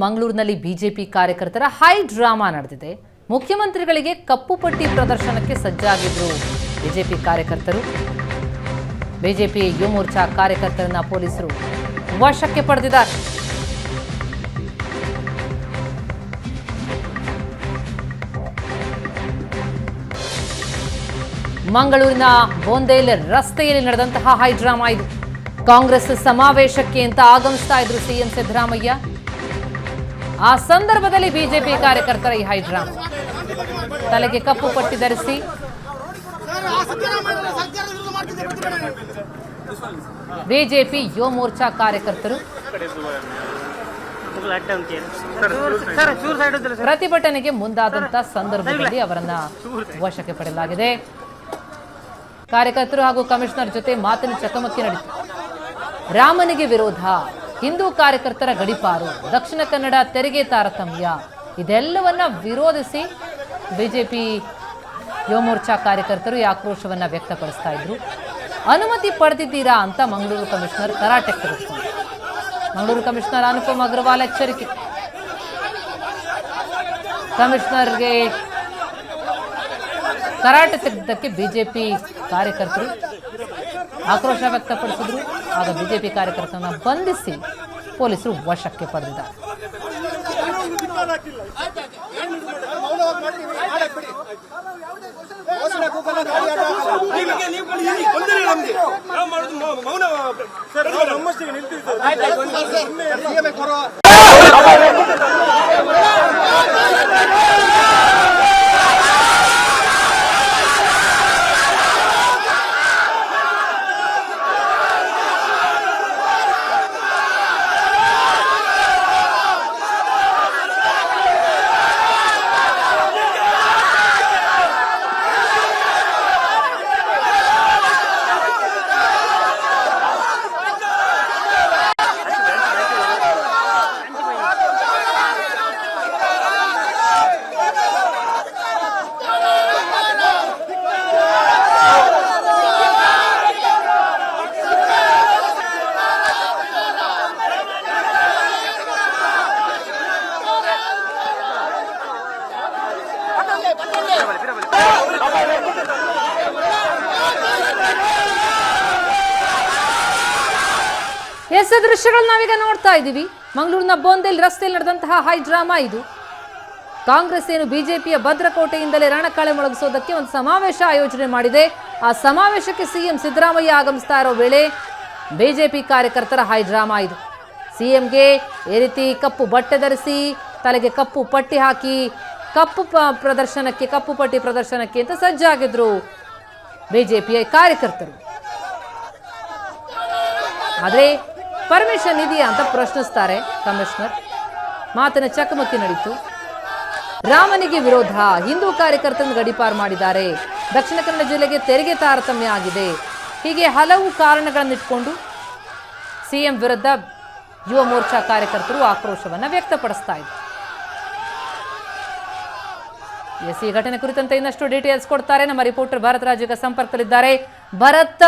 ಮಂಗಳೂರಿನಲ್ಲಿ ಬಿಜೆಪಿ ಕಾರ್ಯಕರ್ತರ high drama ನಡೆದಿದೆ. ಮುಖ್ಯಮಂತ್ರಿಗಳಿಗೆ ಕಪ್ಪು ಪಟ್ಟಿ ಪ್ರದರ್ಶನಕ್ಕೆ ಸಜ್ಜಾಗಿದ್ರು ಬಿಜೆಪಿ ಕಾರ್ಯಕರ್ತರು. ಬಿಜೆಪಿ ಯುವ ಮೋರ್ಚಾ ಕಾರ್ಯಕರ್ತರನ್ನ ಪೊಲೀಸರು ವಶಕ್ಕೆ ಪಡೆದಿದ್ದಾರೆ. ಮಂಗಳೂರಿನ ಬೋಂದೇಲ್ ರಸ್ತೆಯಲ್ಲಿ ನಡೆದಂತಹ ಹೈ ಡ್ರಾಮಾ ಇದು. ಕಾಂಗ್ರೆಸ್ ಸಮಾವೇಶಕ್ಕೆ ಅಂತ ಆಗಮಿಸ್ತಾ ಇದ್ರು ಸಿಎಂ ಸಿದ್ದರಾಮಯ್ಯ. ಆ ಸಂದರ್ಭದಲ್ಲಿ ಬಿಜೆಪಿ ಕಾರ್ಯಕರ್ತರ ಈ ಹೈ ಡ್ರಾಮಾ. ತಲೆಗೆ ಕಪ್ಪು ಪಟ್ಟಿ ಧರಿಸಿ ಬಿಜೆಪಿ ಯುವ ಮೋರ್ಚಾ ಕಾರ್ಯಕರ್ತರು ಪ್ರತಿಭಟನೆಗೆ ಮುಂದಾದಂತ ಸಂದರ್ಭದಲ್ಲಿ ಅವರನ್ನ ವಶಕ್ಕೆ ಪಡೆಯಲಾಗಿದೆ. ಕಾರ್ಯಕರ್ತರು ಹಾಗೂ ಕಮಿಷನರ್ ಜೊತೆ ಮಾತಿನ ಚಕಮಕಿ ನಡೆಯಿತು. ರಾಮನಿಗೆ ವಿರೋಧ, ಹಿಂದೂ ಕಾರ್ಯಕರ್ತರ ಗಡಿಪಾರು, ದಕ್ಷಿಣ ಕನ್ನಡ ತೆರಿಗೆ ತಾರತಮ್ಯ ಇದೆಲ್ಲವನ್ನ ವಿರೋಧಿಸಿ ಬಿಜೆಪಿ ಯುವ ಮೋರ್ಚಾ ಕಾರ್ಯಕರ್ತರು ಈ ಆಕ್ರೋಶವನ್ನ ವ್ಯಕ್ತಪಡಿಸ್ತಾ ಇದ್ರು. ಅನುಮತಿ ಪಡೆದಿದ್ದೀರಾ ಅಂತ ಮಂಗಳೂರು ಕಮಿಷನರ್ ತರಾಟೆಗೆ ತೆಗೆದುಕೊಂಡರು. ಮಂಗಳೂರು ಕಮಿಷನರ್ ಅನುಪಮ್ ಅಗ್ರವಾಲ್ ಎಚ್ಚರಿಕೆ. ಕಮಿಷನರ್ಗೆ ತರಾಟೆ ತೆಗೆದಕ್ಕೆ ಬಿಜೆಪಿ ಕಾರ್ಯಕರ್ತರು ಆಕ್ರೋಶ ವ್ಯಕ್ತಪಡಿಸಿದ್ರು. ಆಗ ಬಿಜೆಪಿ ಕಾರ್ಯಕರ್ತರನ್ನ ಬಂಧಿಸಿ ಪೊಲೀಸರು ವಶಕ್ಕೆ ಪಡೆದಿದ್ದಾರೆ. ಎಸ್ ದೃಶ್ಯಗಳು ನಾವೀಗ ನೋಡ್ತಾ ಇದ್ದೀವಿ. ಮಂಗಳೂರಿನ ಬೋಂದೇಲ್ ರಸ್ತೆಯಲ್ಲಿ ನಡೆದಂತಹ ಹೈ ಡ್ರಾಮಾ ಇದು. ಕಾಂಗ್ರೆಸ್ ಏನು ಬಿಜೆಪಿಯ ಭದ್ರಕೋಟೆಯಿಂದಲೇ ರಣಕಳೆ ಮೊಳಗಿಸೋದಕ್ಕೆ ಒಂದು ಸಮಾವೇಶ ಆಯೋಜನೆ ಮಾಡಿದೆ. ಆ ಸಮಾವೇಶಕ್ಕೆ ಸಿಎಂ ಸಿದ್ದರಾಮಯ್ಯ ಆಗಮಿಸ್ತಾ ಇರೋ ವೇಳೆ ಬಿಜೆಪಿ ಕಾರ್ಯಕರ್ತರ ಹೈ ಡ್ರಾಮಾ ಇದು. ಸಿಎಂಗೆ ಈ ರೀತಿ ಕಪ್ಪು ಬಟ್ಟೆ ಧರಿಸಿ ತಲೆಗೆ ಕಪ್ಪು ಪಟ್ಟಿ ಹಾಕಿ ಕಪ್ಪು ಪಟ್ಟಿ ಪ್ರದರ್ಶನಕ್ಕೆ ಅಂತ ಸಜ್ಜಾಗಿದ್ರು ಬಿಜೆಪಿಯ ಕಾರ್ಯಕರ್ತರು. ಆದರೆ ಪರ್ಮಿಷನ್ ಇದೆಯಾ ಅಂತ ಪ್ರಶ್ನಿಸ್ತಾರೆ ಕಮಿಷನರ್. ಮಾತಿನ ಚಕಮಕಿ ನಡೀತು. ರಾಮನಿಗೆ ವಿರೋಧ, ಹಿಂದೂ ಕಾರ್ಯಕರ್ತರನ್ನು ಗಡಿಪಾರು ಮಾಡಿದ್ದಾರೆ, ದಕ್ಷಿಣ ಕನ್ನಡ ಜಿಲ್ಲೆಗೆ ತೆರಿಗೆ ತಾರತಮ್ಯ ಆಗಿದೆ, ಹೀಗೆ ಹಲವು ಕಾರಣಗಳನ್ನಿಟ್ಕೊಂಡು ಸಿಎಂ ವಿರುದ್ಧ ಯುವ ಮೋರ್ಚಾ ಕಾರ್ಯಕರ್ತರು ಆಕ್ರೋಶವನ್ನು ವ್ಯಕ್ತಪಡಿಸ್ತಾ ಇದ್ದಾರೆ. ಎಸ್, ಈ ಘಟನೆ ಕುರಿತಂತೆ ಇನ್ನಷ್ಟು ಡೀಟೇಲ್ಸ್ ಕೊಡ್ತಾರೆ ನಮ್ಮ ರಿಪೋರ್ಟರ್ ಭರತ್ ರಾಜ್ ಈಗ ಸಂಪರ್ಕದಲ್ಲಿದ್ದಾರೆ. ಭರತ್,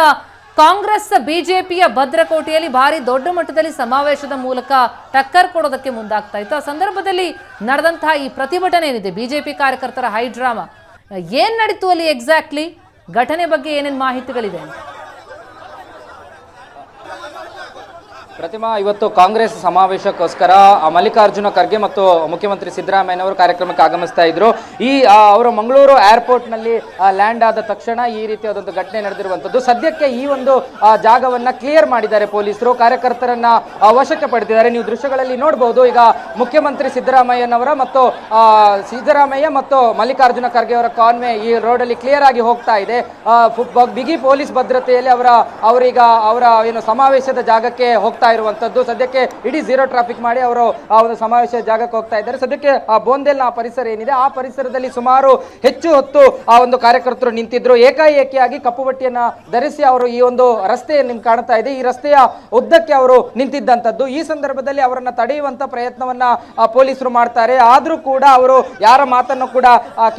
ಕಾಂಗ್ರೆಸ್ ಬಿಜೆಪಿಯ ಭದ್ರಕೋಟೆಯಲ್ಲಿ ಭಾರಿ ದೊಡ್ಡ ಮಟ್ಟದಲ್ಲಿ ಸಮಾವೇಶದ ಮೂಲಕ ಟಕ್ಕರ್ ಕೊಡೋದಕ್ಕೆ ಮುಂದಾಗ್ತಾ ಇತ್ತು. ಆ ಸಂದರ್ಭದಲ್ಲಿ ನಡೆದಂತಹ ಈ ಪ್ರತಿಭಟನೆ ಏನಿದೆ ಬಿಜೆಪಿ ಕಾರ್ಯಕರ್ತರ ಹೈ ಡ್ರಾಮಾ, ಏನ್ ನಡೀತು ಅಲ್ಲಿ ಎಕ್ಸಾಕ್ಟ್ಲಿ? ಘಟನೆ ಬಗ್ಗೆ ಏನೇನು ಮಾಹಿತಿಗಳಿದೆ? ಪ್ರತಿಮಾ, ಇವತ್ತು ಕಾಂಗ್ರೆಸ್ ಸಮಾವೇಶಕ್ಕೋಸ್ಕರ ಮಲ್ಲಿಕಾರ್ಜುನ ಖರ್ಗೆ ಮತ್ತು ಮುಖ್ಯಮಂತ್ರಿ ಸಿದ್ದರಾಮಯ್ಯನವರು ಕಾರ್ಯಕ್ರಮಕ್ಕೆ ಆಗಮಿಸ್ತಾ ಇದ್ರು. ಅವರು ಮಂಗಳೂರು ಏರ್ಪೋರ್ಟ್ನಲ್ಲಿ ಲ್ಯಾಂಡ್ ಆದ ತಕ್ಷಣ ಈ ರೀತಿಯಾದಂಥ ಘಟನೆ ನಡೆದಿರುವಂಥದ್ದು. ಸದ್ಯಕ್ಕೆ ಈ ಒಂದು ಜಾಗವನ್ನ ಕ್ಲಿಯರ್ ಮಾಡಿದ್ದಾರೆ ಪೊಲೀಸರು, ಕಾರ್ಯಕರ್ತರನ್ನ ವಶಕ್ಕೆ ಪಡೆದಿದ್ದಾರೆ. ನೀವು ದೃಶ್ಯಗಳಲ್ಲಿ ನೋಡಬಹುದು. ಈಗ ಮುಖ್ಯಮಂತ್ರಿ ಸಿದ್ದರಾಮಯ್ಯ ಮತ್ತು ಮಲ್ಲಿಕಾರ್ಜುನ ಖರ್ಗೆ ಅವರ ಕಾನ್ವೆ ಈ ರೋಡಲ್ಲಿ ಕ್ಲಿಯರ್ ಆಗಿ ಹೋಗ್ತಾ ಇದೆ. ಬಿಗಿ ಪೊಲೀಸ್ ಭದ್ರತೆಯಲ್ಲಿ ಅವರೀಗ ಅವರ ಏನು ಸಮಾವೇಶದ ಜಾಗಕ್ಕೆ ಹೋಗ್ತಾ ಇರುವಂತದ್ದು. ಸದ್ಯಕ್ಕೆ ಇಡೀ ಝೀರೋ ಟ್ರಾಫಿಕ್ ಮಾಡಿ ಅವರು ಆ ಒಂದು ಸಮಾವೇಶ ಜಾಗಕ್ಕೆ ಹೋಗ್ತಾ ಇದ್ದಾರೆ. ಸದ್ಯಕ್ಕೆ ಆ ಬೋಂದೇಲ್ನ ಪರಿಸರ ಏನಿದೆ ಆ ಪರಿಸರದಲ್ಲಿ ಸುಮಾರು ಹೆಚ್ಚು ಹೊತ್ತು ಆ ಒಂದು ಕಾರ್ಯಕರ್ತರು ನಿಂತಿದ್ರು. ಏಕಾಏಕಿಯಾಗಿ ಕಪ್ಪು ಬಟ್ಟೆಯನ್ನ ಧರಿಸಿ ಅವರು ಈ ಒಂದು ರಸ್ತೆ ನಿಮ್ಗೆ ಕಾಣ್ತಾ ಇದೆ, ಈ ರಸ್ತೆಯ ಉದ್ದಕ್ಕೆ ಅವರು ನಿಂತಿದ್ದಂಥದ್ದು. ಈ ಸಂದರ್ಭದಲ್ಲಿ ಅವರನ್ನ ತಡೆಯುವಂತ ಪ್ರಯತ್ನವನ್ನ ಪೊಲೀಸರು ಮಾಡ್ತಾರೆ. ಆದ್ರೂ ಕೂಡ ಅವರು ಯಾರ ಮಾತನ್ನು ಕೂಡ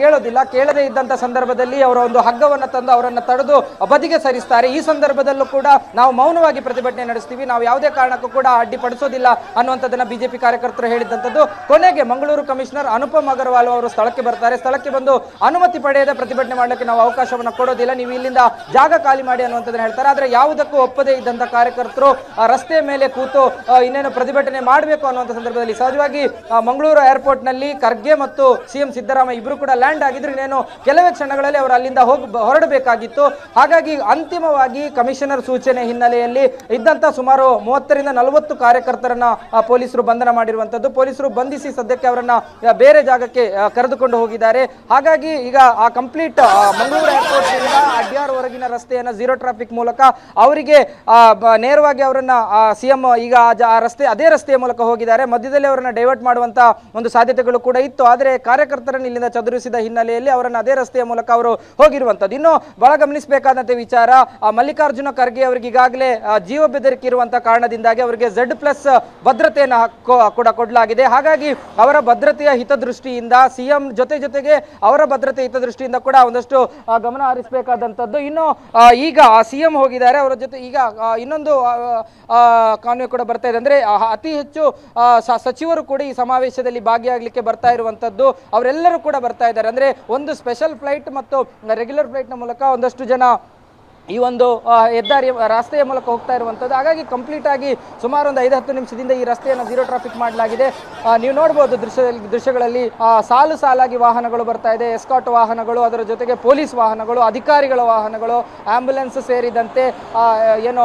ಕೇಳೋದಿಲ್ಲ. ಕೇಳದೇ ಇದ್ದಂತ ಸಂದರ್ಭದಲ್ಲಿ ಅವರ ಒಂದು ಹಗ್ಗವನ್ನ ತಂದು ಅವರನ್ನ ತಡೆದು ಬದಿಗೆ ಸರಿಸ್ತಾರೆ. ಈ ಸಂದರ್ಭದಲ್ಲೂ ಕೂಡ ನಾವು ಮೌನವಾಗಿ ಪ್ರತಿಭಟನೆ ನಡೆಸ್ತೀವಿ, ನಾವು ಯಾವುದೇ ಕಾರಣಕ್ಕೂ ಕೂಡ ಅಡ್ಡಿಪಡಿಸೋದಿಲ್ಲ ಅನ್ನುವಂಥದ್ದನ್ನ ಬಿಜೆಪಿ ಕಾರ್ಯಕರ್ತರು ಹೇಳಿದಂಥದ್ದು. ಕೊನೆಗೆ ಮಂಗಳೂರು ಕಮಿಷನರ್ ಅನುಪಮ್ ಅಗರ್ವಾಲ್ ಅವರು ಸ್ಥಳಕ್ಕೆ ಬರ್ತಾರೆ. ಸ್ಥಳಕ್ಕೆ ಬಂದು ಅನುಮತಿ ಪಡೆಯದೆ ಪ್ರತಿಭಟನೆ ಮಾಡಲಿಕ್ಕೆ ನಾವು ಅವಕಾಶವನ್ನು ಕೊಡೋದಿಲ್ಲ, ನೀವು ಇಲ್ಲಿಂದ ಜಾಗ ಖಾಲಿ ಮಾಡಿ ಅನ್ನುವಂಥದ್ದನ್ನ ಹೇಳ್ತಾರೆ. ಆದ್ರೆ ಯಾವುದಕ್ಕೂ ಒಪ್ಪದೇ ಇದ್ದಂತ ಕಾರ್ಯಕರ್ತರು ರಸ್ತೆ ಮೇಲೆ ಕೂತು ಇನ್ನೇನು ಪ್ರತಿಭಟನೆ ಮಾಡಬೇಕು ಅನ್ನುವಂಥ ಸಂದರ್ಭದಲ್ಲಿ ಸಹಜವಾಗಿ ಮಂಗಳೂರು ಏರ್ಪೋರ್ಟ್ ನಲ್ಲಿ ಖರ್ಗೆ ಮತ್ತು ಸಿಎಂ ಸಿದ್ದರಾಮಯ್ಯ ಇಬ್ರು ಕೂಡ ಲ್ಯಾಂಡ್ ಆಗಿದ್ರು. ಇನ್ನೇನು ಕೆಲವೇ ಕ್ಷಣಗಳಲ್ಲಿ ಅವರು ಅಲ್ಲಿಂದ ಹೊರಡಬೇಕಾಗಿತ್ತು. ಹಾಗಾಗಿ ಅಂತಿಮವಾಗಿ ಕಮಿಷನರ್ ಸೂಚನೆ ಹಿನ್ನೆಲೆಯಲ್ಲಿ ಇದ್ದಂತ ಸುಮಾರು 30ರಿಂದ 40 ಕಾರ್ಯಕರ್ತರನ್ನ ಪೊಲೀಸರು ಬಂಧನ ಮಾಡಿರುವಂತದ್ದು. ಪೊಲೀಸರು ಬಂಧಿಸಿ ಸದ್ಯಕ್ಕೆ ಅವರನ್ನ ಬೇರೆ ಜಾಗಕ್ಕೆ ಕರೆದುಕೊಂಡು ಹೋಗಿದ್ದಾರೆ. ಹಾಗಾಗಿ ಈಗ ಆ ಕಂಪ್ಲೀಟ್ ಮಂಗಳೂರು ಏರ್ಪೋರ್ಟ್ ಇಂದ ಅಡ್ಯಾರ್ ವರೆಗಿನ ರಸ್ತೆಯನ್ನ ಝೀರೋ ಟ್ರಾಫಿಕ್ ಮೂಲಕ ಅವರಿಗೆ ನೇರವಾಗಿ ಅವರನ್ನ ಸಿಎಂ ಈಗ ಆ ರಸ್ತೆ ಅದೇ ರಸ್ತೆಯ ಮೂಲಕ ಹೋಗಿದ್ದಾರೆ. ಮಧ್ಯದಲ್ಲಿ ಅವರನ್ನ ಡೈವರ್ಟ್ ಮಾಡುವಂತ ಒಂದು ಸಾಧ್ಯತೆಗಳು ಕೂಡ ಇತ್ತು. ಆದರೆ ಕಾರ್ಯಕರ್ತರನ್ನು ಇಲ್ಲಿಂದ ಚದುರಿಸಿದ ಹಿನ್ನೆಲೆಯಲ್ಲಿ ಅವರನ್ನ ಅದೇ ರಸ್ತೆಯ ಮೂಲಕ ಅವರು ಹೋಗಿರುವಂತದ್ದು. ಇನ್ನು ಬಹಳ ಗಮನಿಸಬೇಕಾದಂತ ವಿಚಾರ, ಮಲ್ಲಿಕಾರ್ಜುನ ಖರ್ಗೆ ಅವರಿಗೆ ಈಗಾಗಲೇ ಜೀವ ಬೆದರಿಕೆ ಇರುವಂತಹ ಕಾರಣದಿಂದಾಗಿ ಅವರಿಗೆ Z+ ಭದ್ರತೆಯನ್ನು ಕೂಡ ಕೊಡಲಾಗಿದೆ. ಹಾಗಾಗಿ ಅವರ ಭದ್ರತೆಯ ಹಿತದೃಷ್ಟಿಯಿಂದ ಸಿಎಂ ಜೊತೆಗೆ ಅವರ ಭದ್ರತೆ ಹಿತದೃಷ್ಟಿಯಿಂದ ಕೂಡ ಒಂದಷ್ಟು ಗಮನ ಹರಿಸಬೇಕಾದಂತದ್ದು. ಇನ್ನು ಈಗ ಸಿಎಂ ಹೋಗಿದ್ದಾರೆ, ಅವರ ಜೊತೆ ಈಗ ಇನ್ನೊಂದು ಕಾನೂನು ಕೂಡ ಬರ್ತಾ ಇದೆ. ಅಂದ್ರೆ ಅತಿ ಹೆಚ್ಚು ಸಚಿವರು ಕೂಡ ಈ ಸಮಾವೇಶದಲ್ಲಿ ಭಾಗಿಯಾಗಲಿಕ್ಕೆ ಬರ್ತಾ ಇರುವಂತದ್ದು. ಅವರೆಲ್ಲರೂ ಕೂಡ ಬರ್ತಾ ಇದ್ದಾರೆ. ಅಂದ್ರೆ ಒಂದು ಸ್ಪೆಷಲ್ ಫ್ಲೈಟ್ ಮತ್ತು ರೆಗ್ಯುಲರ್ ಫ್ಲೈಟ್ ನ ಮೂಲಕ ಒಂದಷ್ಟು ಜನ ಈ ಒಂದು ಹೆದ್ದಾರಿಯ ರಸ್ತೆಯ ಮೂಲಕ ಹೋಗ್ತಾ ಇರುವಂಥದ್ದು. ಹಾಗಾಗಿ ಕಂಪ್ಲೀಟ್ ಆಗಿ ಸುಮಾರು ಒಂದು 5-10 ನಿಮಿಷದಿಂದ ಈ ರಸ್ತೆಯನ್ನು ಝೀರೋ ಟ್ರಾಫಿಕ್ ಮಾಡಲಾಗಿದೆ. ನೀವು ನೋಡ್ಬೋದು ದೃಶ್ಯಗಳಲ್ಲಿ ಸಾಲಾಗಿ ವಾಹನಗಳು ಬರ್ತಾ ಇದೆ, ಎಸ್ಕಾಟ್ ವಾಹನಗಳು, ಅದರ ಜೊತೆಗೆ ಪೊಲೀಸ್ ವಾಹನಗಳು, ಅಧಿಕಾರಿಗಳ ವಾಹನಗಳು, ಆಂಬ್ಯುಲೆನ್ಸ್ ಸೇರಿದಂತೆ ಏನು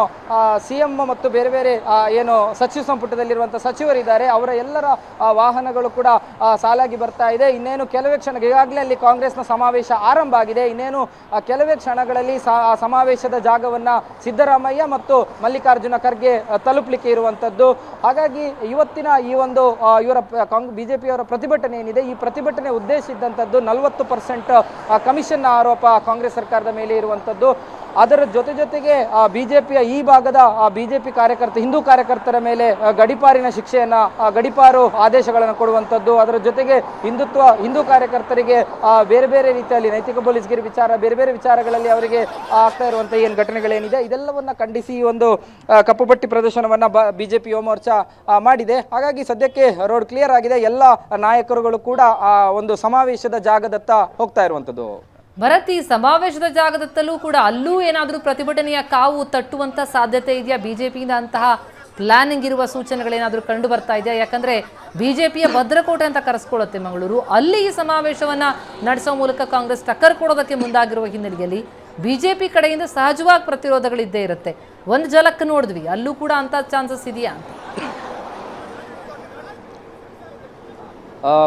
ಸಿಎಂ ಮತ್ತು ಬೇರೆ ಬೇರೆ ಏನು ಸಚಿವ ಸಂಪುಟದಲ್ಲಿರುವಂಥ ಸಚಿವರಿದ್ದಾರೆ ಅವರ ಎಲ್ಲರ ವಾಹನಗಳು ಕೂಡ ಸಾಲಾಗಿ ಬರ್ತಾ ಇದೆ. ಇನ್ನೇನು ಕೆಲವೇ ಕ್ಷಣ, ಈಗಾಗಲೇ ಅಲ್ಲಿ ಕಾಂಗ್ರೆಸ್ನ ಸಮಾವೇಶ ಆರಂಭ ಆಗಿದೆ. ಇನ್ನೇನು ಕೆಲವೇ ಕ್ಷಣಗಳಲ್ಲಿ ಸಮಾವೇಶದ ಜಾಗವನ್ನ ಸಿದ್ದರಾಮಯ್ಯ ಮತ್ತು ಮಲ್ಲಿಕಾರ್ಜುನ ಖರ್ಗೆ ತಲುಪಲಿಕ್ಕೆ ಇರುವಂತದ್ದು. ಹಾಗಾಗಿ ಇವತ್ತಿನ ಈ ಒಂದು ಇವರ ಬಿಜೆಪಿಯವರ ಪ್ರತಿಭಟನೆ ಏನಿದೆ, ಈ ಪ್ರತಿಭಟನೆ ಉದ್ದೇಶ ಇದ್ದಂಥದ್ದು 40% ಕಮಿಷನ್ ಆರೋಪ ಕಾಂಗ್ರೆಸ್ ಸರ್ಕಾರದ ಮೇಲೆ ಇರುವಂತದ್ದು. ಅದರ ಜೊತೆಗೆ ಬಿಜೆಪಿಯ ಈ ಭಾಗದ ಬಿಜೆಪಿ ಹಿಂದೂ ಕಾರ್ಯಕರ್ತರ ಮೇಲೆ ಗಡಿಪಾರಿನ ಶಿಕ್ಷೆಯನ್ನ ಗಡಿಪಾರು ಆದೇಶಗಳನ್ನು ಕೊಡುವಂಥದ್ದು. ಅದರ ಜೊತೆಗೆ ಹಿಂದೂ ಕಾರ್ಯಕರ್ತರಿಗೆ ಬೇರೆ ಬೇರೆ ರೀತಿಯಲ್ಲಿ ನೈತಿಕ ಪೊಲೀಸ್ಗಿರಿ ವಿಚಾರ, ಬೇರೆ ಬೇರೆ ವಿಚಾರಗಳಲ್ಲಿ ಅವರಿಗೆ ಆಗ್ತಾ ಇರುವಂಥ ಏನು ಘಟನೆಗಳೇನಿದೆ ಇದೆಲ್ಲವನ್ನ ಖಂಡಿಸಿ ಈ ಒಂದು ಕಪ್ಪು ಪಟ್ಟಿ ಪ್ರದರ್ಶನವನ್ನ ಬಿಜೆಪಿ ಯುವ ಮೋರ್ಚಾ ಮಾಡಿದೆ. ಹಾಗಾಗಿ ಸದ್ಯಕ್ಕೆ ರೋಡ್ ಕ್ಲಿಯರ್ ಆಗಿದೆ. ಎಲ್ಲ ನಾಯಕರುಗಳು ಕೂಡ ಒಂದು ಸಮಾವೇಶದ ಜಾಗದತ್ತ ಹೋಗ್ತಾ ಇರುವಂಥದ್ದು. ಭರತ್, ಈ ಸಮಾವೇಶದ ಜಾಗದತ್ತಲೂ ಕೂಡ ಅಲ್ಲೂ ಏನಾದರೂ ಪ್ರತಿಭಟನೆಯ ಕಾವು ತಟ್ಟುವಂತ ಸಾಧ್ಯತೆ ಇದೆಯಾ? ಬಿಜೆಪಿಯಿಂದ ಅಂತಹ ಪ್ಲಾನಿಂಗ್ ಇರುವ ಸೂಚನೆಗಳೇನಾದರೂ ಕಂಡು ಬರ್ತಾ ಇದೆಯಾ? ಯಾಕಂದ್ರೆ ಬಿಜೆಪಿಯ ಭದ್ರಕೋಟೆ ಅಂತ ಕರೆಸ್ಕೊಳ್ಳುತ್ತೆ ಮಂಗಳೂರು, ಅಲ್ಲಿ ಈ ಸಮಾವೇಶವನ್ನ ನಡೆಸೋ ಮೂಲಕ ಕಾಂಗ್ರೆಸ್ ಟಕ್ಕರ್ ಕೊಡೋದಕ್ಕೆ ಮುಂದಾಗಿರುವ ಹಿನ್ನೆಲೆಯಲ್ಲಿ ಬಿಜೆಪಿ ಕಡೆಯಿಂದ ಸಹಜವಾಗಿ ಪ್ರತಿರೋಧಗಳಿದ್ದೇ ಇರುತ್ತೆ. ಒಂದು ಜಲಕ್ಕೆ ನೋಡಿದ್ವಿ, ಅಲ್ಲೂ ಕೂಡ ಅಂತ ಚಾನ್ಸಸ್ ಇದೆಯಾ ಅಂತ?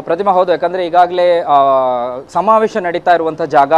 ಪ್ರತಿಮಾ, ಹೌದು. ಯಾಕಂದರೆ ಈಗಾಗಲೇ ಸಮಾವೇಶ ನಡೀತಾ ಇರುವಂಥ ಜಾಗ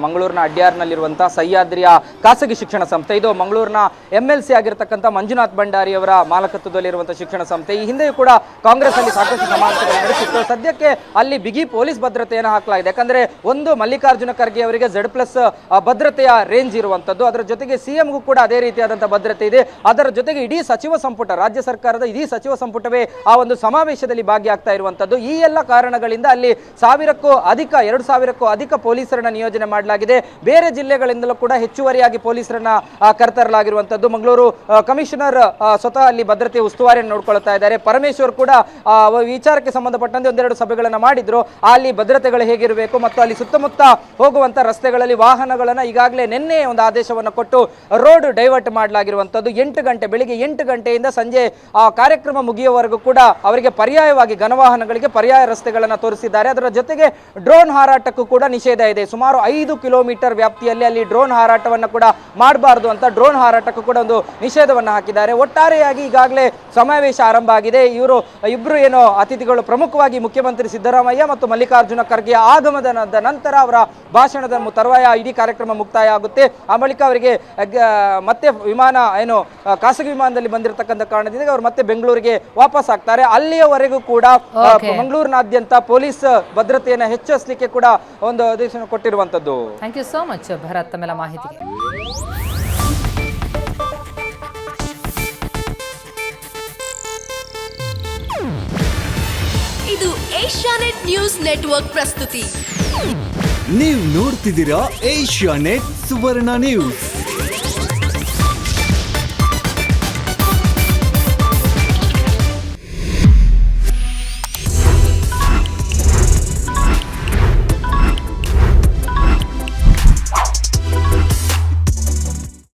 ಮಂಗಳೂರಿನ ಅಡ್ಯಾರ್ನಲ್ಲಿರುವಂಥ ಸಹ್ಯಾದ್ರಿಯ ಖಾಸಗಿ ಶಿಕ್ಷಣ ಸಂಸ್ಥೆ. ಇದು ಮಂಗಳೂರಿನ MLC ಆಗಿರ್ತಕ್ಕಂಥ ಮಂಜುನಾಥ್ ಭಂಡಾರಿ ಅವರ ಮಾಲಕತ್ವದಲ್ಲಿರುವಂಥ ಶಿಕ್ಷಣ ಸಂಸ್ಥೆ. ಈ ಹಿಂದೆಯೂ ಕೂಡ ಕಾಂಗ್ರೆಸ್ ಅಲ್ಲಿ ಸಾಕಷ್ಟು ಸಮಾವೇಶಗಳು ನಡೆಸಿತ್ತು. ಸದ್ಯಕ್ಕೆ ಅಲ್ಲಿ ಬಿಗಿ ಪೊಲೀಸ್ ಭದ್ರತೆಯನ್ನು ಹಾಕಲಾಗಿದೆ. ಯಾಕಂದರೆ ಒಂದು ಮಲ್ಲಿಕಾರ್ಜುನ ಖರ್ಗೆ ಅವರಿಗೆ Z+ ಭದ್ರತೆಯ ರೇಂಜ್ ಇರುವಂಥದ್ದು. ಅದರ ಜೊತೆಗೆ ಸಿಎಂಗೂ ಕೂಡ ಅದೇ ರೀತಿಯಾದಂಥ ಭದ್ರತೆ ಇದೆ. ಅದರ ಜೊತೆಗೆ ಇಡೀ ಸಚಿವ ಸಂಪುಟ, ರಾಜ್ಯ ಸರ್ಕಾರದ ಇಡೀ ಸಚಿವ ಸಂಪುಟವೇ ಆ ಒಂದು ಸಮಾವೇಶದಲ್ಲಿ ಭಾಗಿಯಾಗ್ತಾ ಇರುವಂಥದ್ದು. ಈ ಎಲ್ಲ ಕಾರಣಗಳಿಂದ ಅಲ್ಲಿ 2,000ಕ್ಕೂ ಅಧಿಕ ಪೊಲೀಸರನ್ನ ನಿಯೋಜನೆ ಮಾಡಲಾಗಿದೆ. ಬೇರೆ ಜಿಲ್ಲೆಗಳಿಂದಲೂ ಕೂಡ ಹೆಚ್ಚುವರಿಯಾಗಿ ಪೊಲೀಸರನ್ನ ಕರೆತರಲಾಗಿರುವಂತದ್ದು. ಮಂಗಳೂರು ಕಮಿಷನರ್ ಸ್ವತಃ ಅಲ್ಲಿ ಭದ್ರತೆ ಉಸ್ತುವಾರಿಯನ್ನು ನೋಡ್ಕೊಳ್ತಾ ಇದ್ದಾರೆ. ಪರಮೇಶ್ವರ್ ಕೂಡ ವಿಚಾರಕ್ಕೆ ಸಂಬಂಧಪಟ್ಟಂತೆ ಒಂದೆರಡು ಸಭೆಗಳನ್ನು ಮಾಡಿದ್ರು. ಅಲ್ಲಿ ಭದ್ರತೆಗಳು ಹೇಗಿರಬೇಕು ಮತ್ತು ಅಲ್ಲಿ ಸುತ್ತಮುತ್ತ ಹೋಗುವಂತ ರಸ್ತೆಗಳಲ್ಲಿ ವಾಹನಗಳನ್ನ ಈಗಾಗಲೇ ನಿನ್ನೆ ಒಂದು ಆದೇಶವನ್ನು ಕೊಟ್ಟು ರೋಡ್ ಡೈವರ್ಟ್ ಮಾಡಲಾಗಿರುವಂತದ್ದು. ಬೆಳಿಗ್ಗೆ 8 ಗಂಟೆಯಿಂದ ಸಂಜೆ ಕಾರ್ಯಕ್ರಮ ಮುಗಿಯುವವರೆಗೂ ಕೂಡ ಅವರಿಗೆ ಪರ್ಯಾಯವಾಗಿ ಘನವಾಹನಗಳಿಗೆ ಪರ್ಯಾಯ ರಸ್ತೆಗಳನ್ನು ತೋರಿಸಿದ್ದಾರೆ. ಅದರ ಜೊತೆಗೆ ಡ್ರೋನ್ ಹಾರಾಟಕ್ಕೂ ಕೂಡ ನಿಷೇಧ ಇದೆ. ಸುಮಾರು 5 ಕಿಲೋಮೀಟರ್ ವ್ಯಾಪ್ತಿಯಲ್ಲಿ ಅಲ್ಲಿ ಡ್ರೋನ್ ಹಾರಾಟವನ್ನು ಕೂಡ ಮಾಡಬಾರದು ಅಂತ ಡ್ರೋನ್ ಹಾರಾಟಕ್ಕೂ ಕೂಡ ಒಂದು ನಿಷೇಧವನ್ನು ಹಾಕಿದ್ದಾರೆ. ಒಟ್ಟಾರೆಯಾಗಿ ಈಗಾಗಲೇ ಸಮಾವೇಶ ಆರಂಭ ಆಗಿದೆ. ಇಬ್ರು ಏನು ಅತಿಥಿಗಳು, ಪ್ರಮುಖವಾಗಿ ಮುಖ್ಯಮಂತ್ರಿ ಸಿದ್ದರಾಮಯ್ಯ ಮತ್ತು ಮಲ್ಲಿಕಾರ್ಜುನ ಖರ್ಗೆ ಆಗಮನದ ನಂತರ ಅವರ ಭಾಷಣದ ತರುವಾಯ ಇಡೀ ಕಾರ್ಯಕ್ರಮ ಮುಕ್ತಾಯ ಆಗುತ್ತೆ. ಆ ಬಳಿಕ ಅವರಿಗೆ ಮತ್ತೆ ಖಾಸಗಿ ವಿಮಾನದಲ್ಲಿ ಬಂದಿರತಕ್ಕಂಥ ಕಾರಣದಿಂದ ಅವರು ಮತ್ತೆ ಬೆಂಗಳೂರಿಗೆ ವಾಪಸ್ ಆಗ್ತಾರೆ. ಅಲ್ಲಿಯವರೆಗೂ ಕೂಡ ಮಂಗಳೂರಿನಾದ್ಯಂತ ಪೊಲೀಸ್ ಭದ್ರತೆಯನ್ನು ಹೆಚ್ಚಿಸಲಿಕ್ಕೆ ಕೂಡ ಒಂದು ಆದೇಶ ಕೊಟ್ಟಿರುವಂತದ್ದು. Thank you so much Bharat, ತಮ್ಮೆಲ್ಲ ಮಾಹಿತಿಗೆ. ಇದು ಏಷ್ಯಾನೆಟ್ ನ್ಯೂಸ್ ನೆಟ್ವರ್ಕ್ ಪ್ರಸ್ತುತಿ. ನೀವು ನೋಡ್ತಿದ್ದೀರಾ ಏಷ್ಯಾನೆಟ್ ಸುವರ್ಣ ನ್ಯೂಸ್.